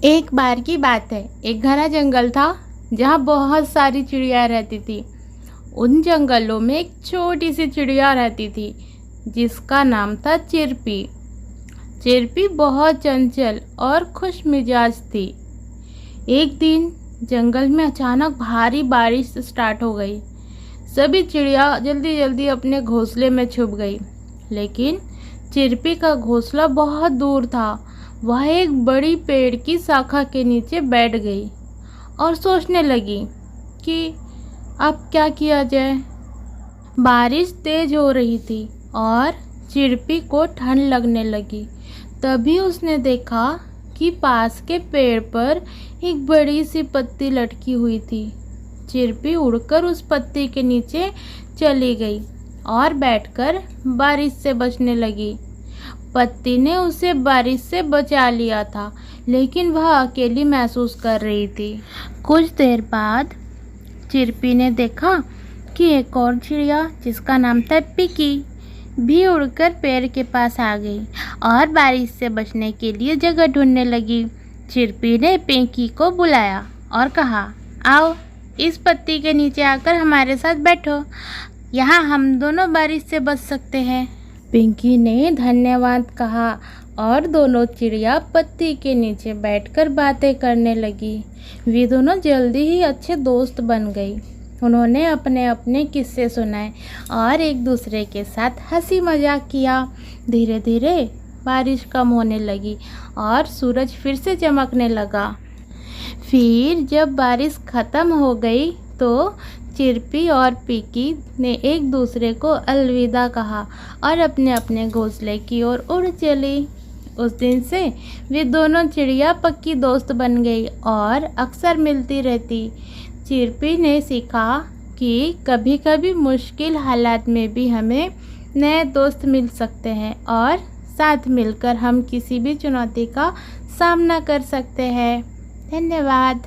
एक बार की बात है, एक घना जंगल था जहाँ बहुत सारी चिड़िया रहती थी। उन जंगलों में एक छोटी सी चिड़िया रहती थी जिसका नाम था चिरपी। चिरपी बहुत चंचल और खुश मिजाज थी। एक दिन जंगल में अचानक भारी बारिश स्टार्ट हो गई। सभी चिड़िया जल्दी जल्दी अपने घोंसले में छुप गई, लेकिन चिरपी का घोंसला बहुत दूर था। वह एक बड़ी पेड़ की शाखा के नीचे बैठ गई और सोचने लगी कि अब क्या किया जाए। बारिश तेज हो रही थी और चिरपी को ठंड लगने लगी। तभी उसने देखा कि पास के पेड़ पर एक बड़ी सी पत्ती लटकी हुई थी। चिरपी उड़कर उस पत्ती के नीचे चली गई और बैठकर बारिश से बचने लगी। पत्ती ने उसे बारिश से बचा लिया था, लेकिन वह अकेली महसूस कर रही थी। कुछ देर बाद चिरपी ने देखा कि एक और चिड़िया जिसका नाम था पिकी भी उड़कर पेड़ के पास आ गई और बारिश से बचने के लिए जगह ढूंढने लगी। चिरपी ने पिंकी को बुलाया और कहा, आओ इस पत्ती के नीचे आकर हमारे साथ बैठो, यहाँ हम दोनों बारिश से बच सकते हैं। पिंकी ने धन्यवाद कहा और दोनों चिड़िया पत्ती के नीचे बैठकर बातें करने लगी। वे दोनों जल्दी ही अच्छे दोस्त बन गई। उन्होंने अपने अपने किस्से सुनाए और एक दूसरे के साथ हंसी मजाक किया। धीरे धीरे बारिश कम होने लगी और सूरज फिर से चमकने लगा। फिर जब बारिश ख़त्म हो गई तो चिरपी और पिकी ने एक दूसरे को अलविदा कहा और अपने अपने घोंसले की ओर उड़ चली। उस दिन से वे दोनों चिड़िया पक्की दोस्त बन गई और अक्सर मिलती रहती। चिरपी ने सीखा कि कभी कभी मुश्किल हालात में भी हमें नए दोस्त मिल सकते हैं और साथ मिलकर हम किसी भी चुनौती का सामना कर सकते हैं। धन्यवाद।